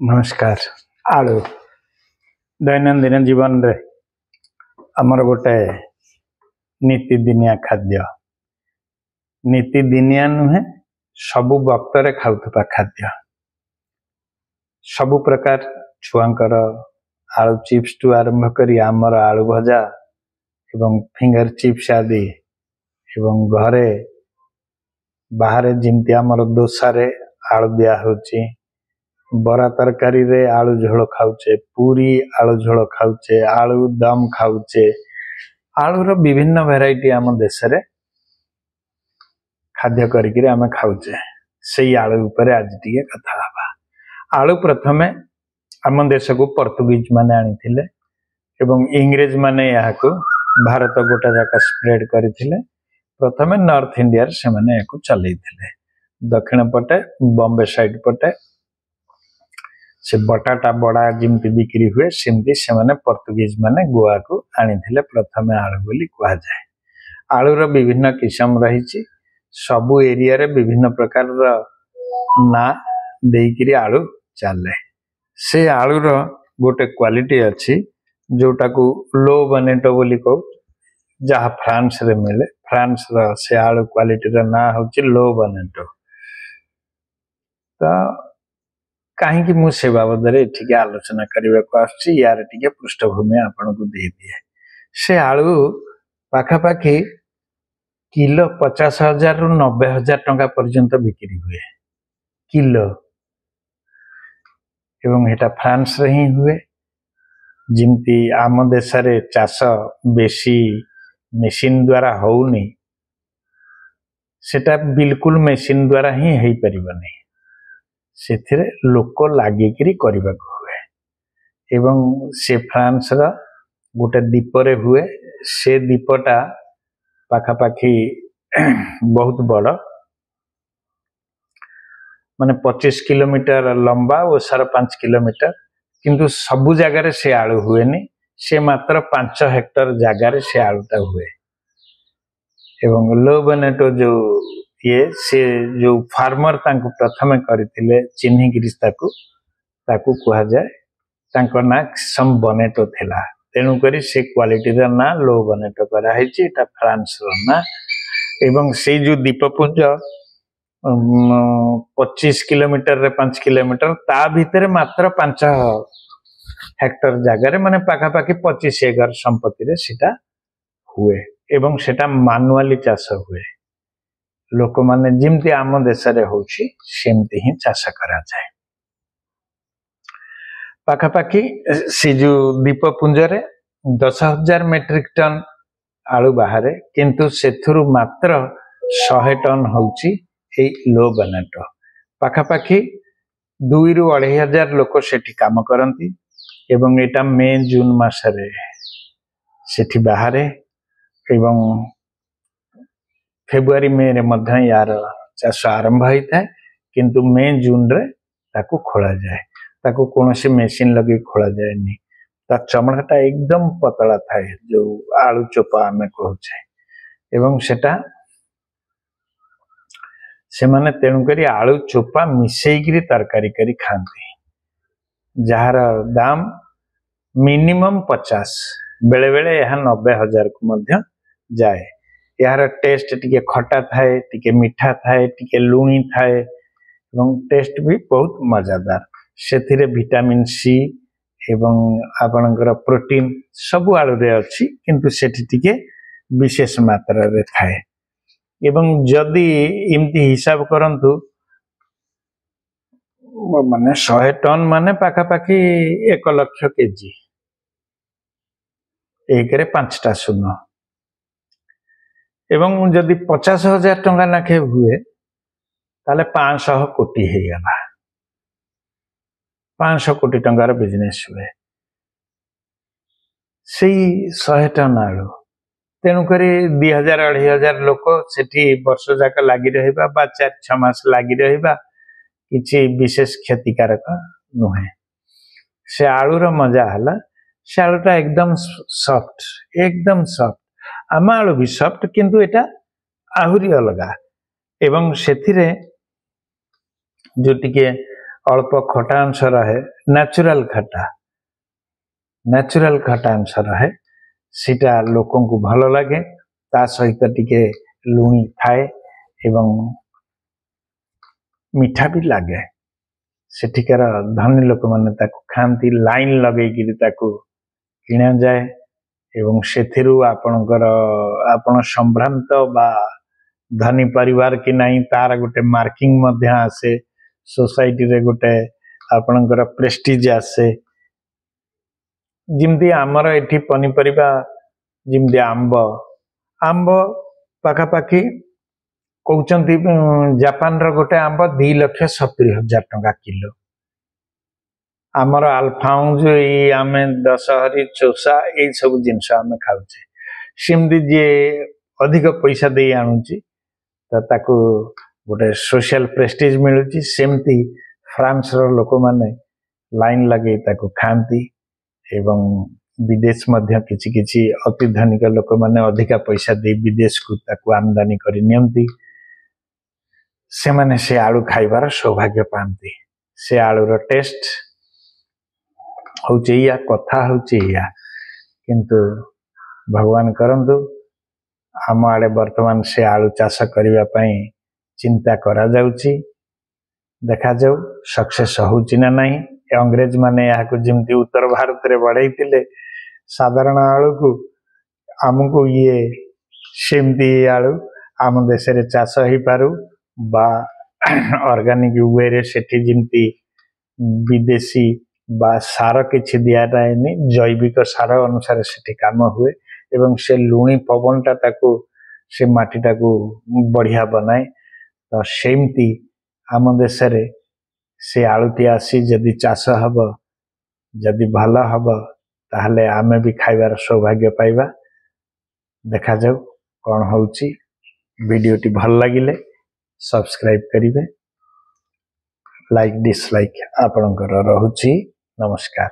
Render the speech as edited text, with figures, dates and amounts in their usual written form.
नमस्कार। आलू दैनंदिन जीवन रे आमर गोटे नीतिदिनिया खाद्य नीतिदिनिया नुहे सबु वक्त रे खाउथबा खाद्य सबु प्रकार छुआंकर आलू चिप्स टू आरंभ करी आमर आलू भजा एवं फिंगर चिप्स आदि एवं घरे बाहर जिमती आमर दोसा रे आलू दिया होची, बरा तरकारी रे आलू झोल खाऊचे, पूरी आलू झोल खाऊचे, आलू दम खाऊचे। आलू रो विभिन्न वेराइटी आम देश रे खाद्य करिक आम खाऊचे। से आलू ऊपर आज टिके कथा हबा। आलू प्रथमे आम देश को पोर्तुगीज माने आनिथिले एवं इंग्रेज माने याको भारत गोटा जाका स्प्रेड करथिले। प्रथमे नॉर्थ इंडिया रे से माने याको चलैथिले। दक्षिण पटे बॉम्बे साइड पटे से बटाटा बड़ा जिमती बिक्री हुए सेमती से माने पोर्तुगीज माने गोवा को आनिथिले। प्रथमे आलू बोली कहा जाए। आलू रो विभिन्न किस्म रही, सबु एरिया रे विभिन्न प्रकार रो ना देइकिरी आलू चले। से आलू रो गोटे क्वालिटी अछि जोटा को लो बनेटो बोली को, जहा फ्रांस रे मिले। फ्रांस रो से आलू क्वालिटी रो ना होची लो बनेटो। तो कहीं कि मुझे बाबद टिके आलोचना करने को आसछि, यार टिके पृष्ठभूमि आपन को दे दिए। से आलू पाखापाखि किलो 50,000 रु 90,000 टंका पर्यंत बिक्री हुए किलो। एवं हेटा फ्रांस रे ही हुए। जिमती आम देश रे चाष बेसी मेशिन द्वारा होउनी, सेटा बिल्कुल मेशिन द्वारा ही हेई परिबनी। सेथिरे लोक लागिकिरी करबा को हुए। एवं से फ्रांस रा गोटे दीपरे हुए। से दीपटा पाखापाखि बहुत बड़, माने 25 किलोमीटर लंबा और 5.5 किलोमीटर। किंतु सबु जगह रे से आलू हुएनी, से मात्र 5 हेक्टर जगह रे से आलूटा हुए। एवं लो बनेटो जो ये से जो फार्मर तांको प्रथमे करथिले चिन्ही गिरिस ताकू कहा जाए। तांको ना सम बनेटो थिला, तेनु करी से क्वालिटी रा ना लो बनेटो करा हैची। एटा फ्रांस रो ना। एवं से जो दीपपुंज 25 किलोमीटर रे 5 किलोमीटर ता भीतर मात्र 5 हेक्टर जगह रे माने पाखापाखि 25 एकड़ संपत्ति रे सेटा हुए। एवं सेटा मानुआली चाष हुए। लोक माने जिमती आम देश रे होछि सेमती ही चाष करा जाए। पाखापाखि से जो दीपपुंज रे 10,000 मेट्रिक टन आलू बाहरे, किंतु सेथुरु मात्र 100 टन होछि ए लो बनेटो। पाखापाखि 2 रु 2,500 लोक सेठी काम करंती। एवं एटा मे जून मास रे सेठी बाहरे एवं फेब्रुआरी मे रे मध्य यार चाष आरंभ होई थाए। किंतु मे जून रे ताकू खोला जाए। ताकू कोनोसी मेशिन लगे खोला जाए नी। ता चमड़ाटा एकदम पतला थाए, जो आलू चोपा हमें कहूछे। एवं सेटा से माने तेनु करी आलू चोपा मिसेइगिरी तरकारी करी खांती, जहार दाम मिनिमम 50, बेले बेले यह 90,000 को मध्य जाए। यार टेस्ट टिके खटा थाए, टिके मीठा थाए, टिके लुणी थाए एवं टेस्ट भी बहुत मजादार। सेथिरे विटामिन सी एवं आपनकर प्रोटीन सबु आलू रे अछि, किंतु सेठी टिके विशेष मात्रा रे थाए। एवं जदि इमती हिसाब करंतु माने 100 टन माने पाखापाखि 1 लाख केजी। एक रे 5टा शून्य। एवं जदि 50,000 टंका नाखे हुए ताले 500 कोटी हे गला। 500 कोटी टंकार बिजनेस हुए से 100 टन आलू। तेणु करी 2,000-2,500 लोक सेठी वर्ष जाक लागी रहिबा बा 4-6 मास लागी रहिबा किछि विशेष क्षतिकारक नुहे। से आलू रो मजा हला, से आलूटा एकदम सॉफ्ट, एकदम सॉफ्ट। आम आलू भी सॉफ्ट, किंतु एटा आहुरी अलगा। एवं सेथिरे जो टिके अल्प खटा अंश रहे नेचुरल खटा अंश रहे सीटा लोकन को भल लगे ता सहित टिके लुणी थाए एवं मीठा भी लगे सेठिकार धनी लोक मैंने खाती लाइन लगे किणा जाए एवं सेथिरु आपणकर आपण संभ्रांत बा धनी परिवार कि नहीं तार गोटे मार्किंग मध्य आसे सोसाइटी रे गोटे आपणकर प्रेस्टीज आसे जिमती आमर एठी पनीपरिबा जिमती आंब पाखापाखि कहते जापान रो गोटे आंब 2,70,000 टंका किलो आमर आलफाउंज आम दशहरी चोषा यही सब जिनस आम खाऊे सेमती जी अधिक पैसा दे आणुची ताकू गोटे सोशल प्रेस्टीज मिलुची सेमती फ्रांस रो लोक माने लाइन लगे ताकू खाती एवं विदेश मध्य किछि किछि अति धनिक लोक माने अधिका पैसा दे विदेश को ताकू आमदानी करि नियंती से माने से आलू खाइबार सौभाग्य पाती से आलूर टेस्ट होचे या कथा होचे या किंतु भगवान करंतु आम आड़े वर्तमान से आलू चाष करने चिंता करा जाउची देखा जाऊ सक्सेस होची ना नहीं अंग्रेज माने यहाँ जमती उत्तर भारत रे बढ़ाई साधारण आलू को आमको ये सेमती आलू आम देश रे चाष हो पारू बा ऑर्गेनिक वे रे सेठी जमती विदेशी बा सार किछि दिया जाएनि जैविक सार अनुसार सेठी काम हुए एवं से लुणी पवन टा ताकू से माटी टाकू बढ़िया बनाए तो सेमती आम देश रे से आलुटी आसी जदि चाष हब जदि भल हब ताहले आमे भी खाइबार सौभाग्य पाइबा देखा जाऊ कौन होउची वीडियोटी भल लगिले सब्सक्राइब करिवे लाइक डिसलाइक आपणकर रहुची नमस्कार।